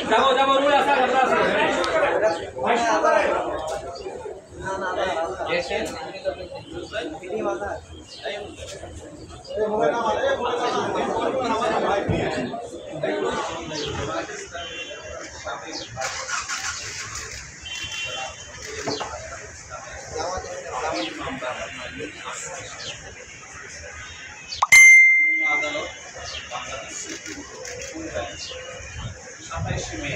যাবো যাবো রুই আসা কথা আছে না না না দেখেন ভিডিও বাধা এ হবে না মানে ভাই আদালত বাংলাদেশ 27 মে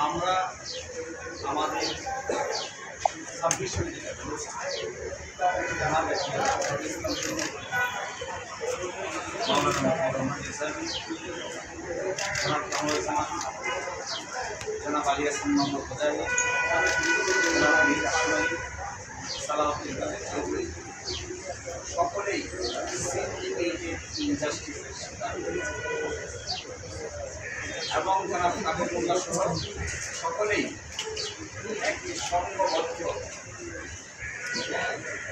আমরা আমাদের 26 জনাব আলী হাসান মোহাম্মদ খোদাই সকলেই ইনজাস্টিসের শিকার এবং জনাব কাদের মোল্লা সহ সকলেই একটি সংঘবদ্ধ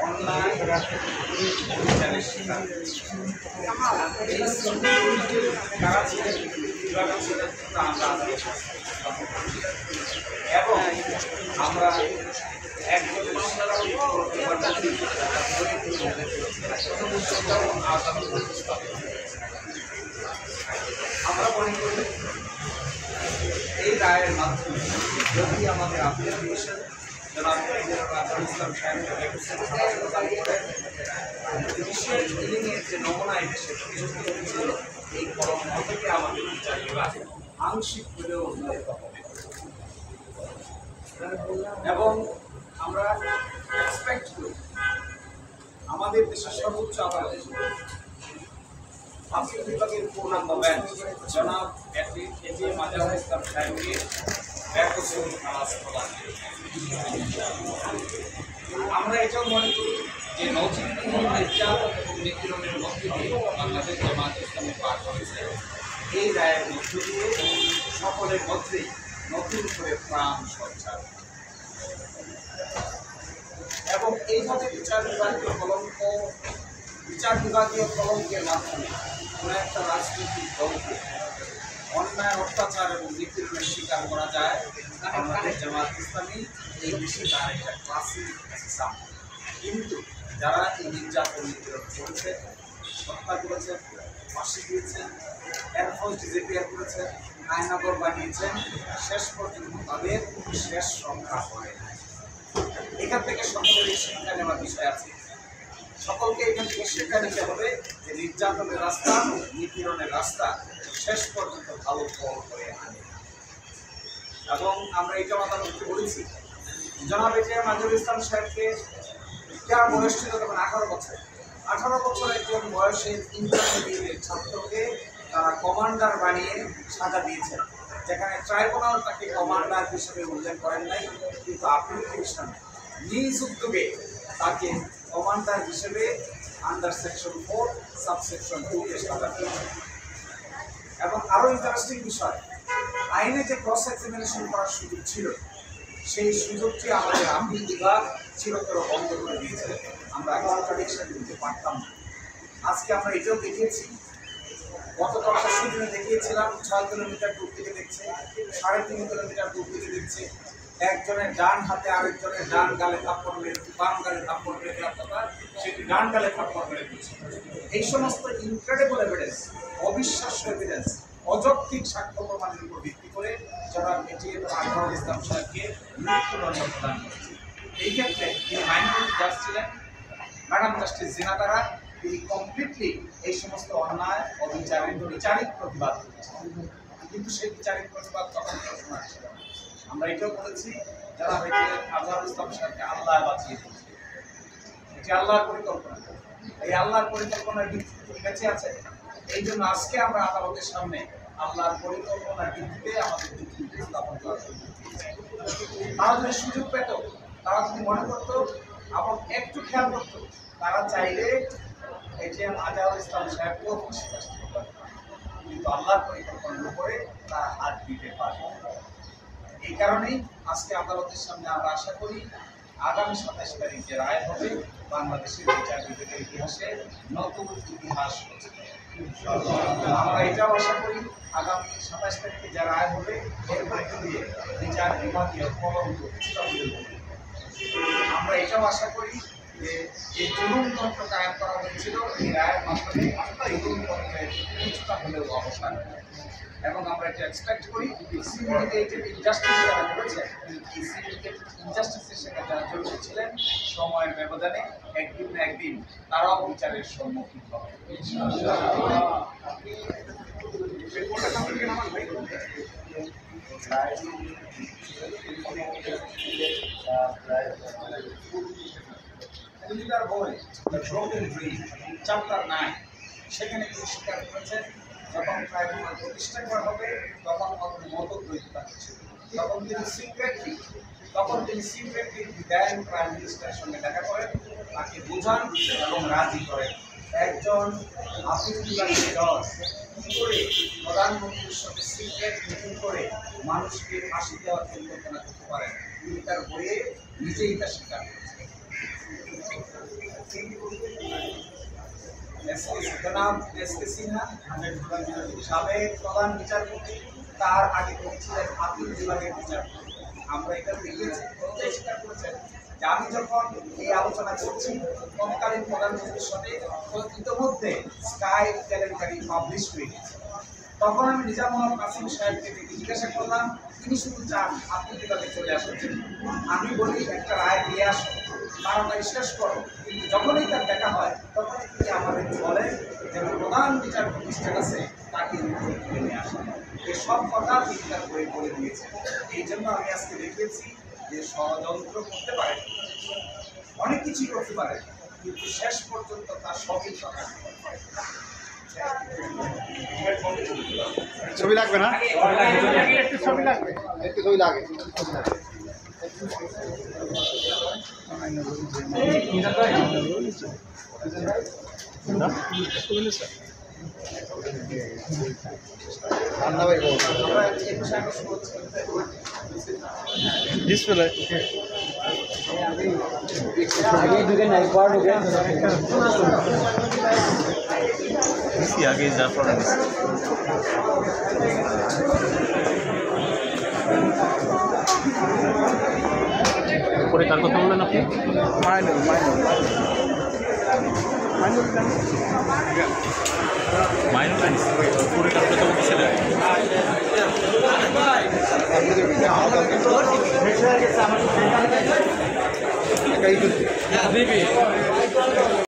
অন্যায় বিচারের শিকার কারা ছিলেন কীভাবে ছিলেন আমরা এবং আমরা আমরা মনে করি এই রায়ের মাধ্যমে যদি আমাদের আপিল ডিভিশন জনাব ইসলাম সাহেবের যে নমুনা এসেছে এই কলম থেকে আমাদের বিচার বিভাগ আংশিক হলেও উন্নত হবে এবং আমরা এক্সপেক্ট করি আমাদের দেশের সর্বোচ্চ আদালত আপিল বিভাগের পূর্ণাঙ্গ বেঞ্চ জনাব এটিএম আজহার ইসলাম সাহেবকে বেকসুর খালাস প্রদান আমরা এটাও মনে করি যে নৌচিন্তি নির্যাতন এবং নিপীড়নের মধ্য দিয়ে বাংলাদেশ জামাত ইসলামী পার করেছে এই রায়ের মধ্য দিয়ে সকলের মধ্যেই নতুন করে প্রাণ সঞ্চার এবং এইভাবে বিচার বিভাগীয় কলঙ্কের মাধ্যমে কোনো একটা রাজনৈতিক দলকে অন্যায় অত্যাচার এবং নিপীড়নের শিকার করা যায় বাংলাদেশ জামাত ইসলামী এই বিষয়ে তার একটা ক্লাসিক এক্সাম্পল। কিন্তু যারা এই নির্যাতন নিপীড়ন করেছে, হত্যা করেছেন, ফাঁসি দিয়েছেন, এনফোর্স ডিসঅ্যাপিয়ার করেছেন, আইনগর বানিয়েছেন, শেষ পর্যন্ত তাদের শেষ সংখ্যা হয় না। এখান থেকে সকলেরই শিক্ষা নেওয়ার বিষয় আছে। সকলকে এখান থেকে শিক্ষা নিতে হবে যে নির্যাতনের রাস্তা, নিপীড়নের রাস্তা শেষ পর্যন্ত ভালো ফল করে আনে। এবং আমরা এই আদালতকে বলেছি জনাব এটিএম আজহার ইসলাম সাহেবকে যার বয়স ছিল তখন 18 বছর 18 বছর একজন বয়সের ইন্টারমিডিয়েটের ছাত্রকে তারা কমান্ডার বানিয়ে সাজা দিয়েছেন, যেখানে ট্রাইব্যুনাল তাকে কমান্ডার হিসেবে উল্লেখ করেন নাই, কিন্তু আপিল ডিভিশন নিজ উদ্যোগে তাকে কমান্ডার হিসেবে আন্ডার সেকশন 4 সাবসেকশন 2 কে সাজা দিয়েছেন। এবং আরও ইন্টারেস্টিং বিষয়, আইনে যে ক্রস এক্সামিনেশন করার সুযোগ ছিল সেই সুযোগটি আমাদের আপিল বিভাগ চিরতর বন্ধ করে দিয়েছে। আমরা কন্ট্রাডিকশন দিতে পারতাম না। আজকে আমরা এটাও দেখিয়েছি, গতকাল সুদিনে দেখিয়েছিলাম 6 কিলোমিটার দূর থেকে দেখছে, 3.5 কিলোমিটার দূর থেকে দেখছে, একজনের ডান হাতে আরেকজনের ডান গালে থাপ্পড় মেরে, বাম গালে থাপ্পড় মেরে আপনারা সেটি ডান গালে থাপ্পড় মেরে দিচ্ছে। এই সমস্ত ইনক্রেডিবল এভিডেন্স, অবিশ্বাস্য এভিডেন্স, অযৌক্তিক সাক্ষ্য প্রমাণের উপর ভিত্তি করে যারা এটিএম আজহার ইসলাম সাহেবকে মৃত্যুদণ্ড প্রদান করেছে। এই ক্ষেত্রে তিনি মাইনরিটি জাজ ছিলেন, ম্যাডাম জাস্টিস জিনাতারা, তিনি কমপ্লিটলি এই সমস্ত অন্যায় অবিচারের বিচারিক প্রতিবাদ করেছেন, কিন্তু সেই বিচারিক প্রতিবাদ তখন শোনা ছিল না। আমরা এটাও বলেছি যারা আজহার ইসলাম সাহেবকে আল্লাহ বাঁচিয়ে দিয়েছে, এটি আল্লাহর পরিকল্পনা। এই আল্লাহর পরিকল্পনার ভিত্তিতে বেঁচে আছে। এই জন্য আজকে আমরা আদালতের সামনে আল্লাহর পরিকল্পনার ভিত্তিতে আমাদের যুক্তি উপস্থাপন করার সুযোগ দিয়েছি। তারা যদি সুযোগ পেত, তারা যদি মনে করতো এবং একটু খেয়াল করতো, তারা চাইলে এটিএম আজহার ইসলাম সাহেবকেও ফাঁসি কাস্তে করতে পারে, কিন্তু আল্লাহর পরিকল্পনার উপরে তারা হাত দিতে পারে। এই কারণেই আজকে আদালতের সামনে আমরা আশা করি আগামী 27 তারিখ যে রায় হবে বাংলাদেশের বিচার বিভাগের ইতিহাসে নতুন ইতিহাস হচ্ছে। আমরা এটাও আশা করি আগামী 27 তারিখে যা রায় হবে এর মধ্য দিয়ে বিচার বিভাগীয় কলঙ্ক কিছুটা হলেও কমবে। আমরা এটাও আশা করি যে যে জুলুমতন্ত্র কায়েম করা হয়েছিল এই রায়ের মাধ্যমে জুলুমতন্ত্রের কিছুটা হলেও অবসান হবে। এবং আমরা এটা এক্সপেক্ট করি সিন্ডিকেটেড ইনজাস্টিস যারা করেছে এই সিন্ডিকেটেড ইনজাস্টিসের সাথে যারা জড়িত ছিলেন সময়ের ব্যবধানে একদিন না একদিন তারাও বিচারের সম্মুখীন হবে। চ্যাপ্টার 9 সেখানে তিনি স্বীকার করেছেন যখন ট্রাইব্যুনাল প্রতিষ্ঠা করা হবে তখন মতদ্বৈততা ছিল, তখন তিনি সিক্রেটলি দেন প্রাইম মিনিস্টারের সঙ্গে দেখা করেন, তাকে বোঝান এবং রাজি করেন। একজন আপিল বিভাগের জজ কি করে প্রধানমন্ত্রীর সঙ্গে সিক্রেট মিটিং করে মানুষকে ফাঁসি দেওয়ার পরিকল্পনা করতে পারেন, তিনি তার বইয়ে নিজেই তা স্বীকার করেছেন। সাবেক প্রধান বিচারপতি, তার আগে তিনি ছিলেন আপিল বিভাগের বিচারপতি। আমরা এটা দেখেছি, স্বীকার করেছেন যে আমি যখন এই আলোচনা করছি তৎকালীন প্রধানমন্ত্রীর সাথে ইতিমধ্যে স্কাই কেলেঙ্কারি পাবলিশ হয়ে গেছে। তখন আমি নিজামুল কাসিম সাহেবকে জিজ্ঞাসা করলাম, তিনি শুধু চান আপিল বিভাগে চলে আসার জন্য। আমি বলি একটা রায় দিয়ে আসো, তারা বিশ্বাস করো, কিন্তু যখনই তার দেখা হয় তখনই তিনি আমাদের বলেন যে প্রধান বিচার প্রতিষ্ঠান আছে তাকে তুলে নিয়ে আসেন। এই সব কথা তিনি তার বই বলে দিয়েছেন। এই জন্য আমি আজকে দেখিয়েছি যে ষড়যন্ত্র করতে পারে, অনেক কিছুই করতে পারে, কিন্তু শেষ পর্যন্ত তার সবই সকাল। ছবি লাগবে না? একটু ছবি লাগবে, একটু ছবি লাগে। আগে জাফর পরে কার কথা বললেন আপনি? মাইনুল পরে কার কথা বলছিলেন?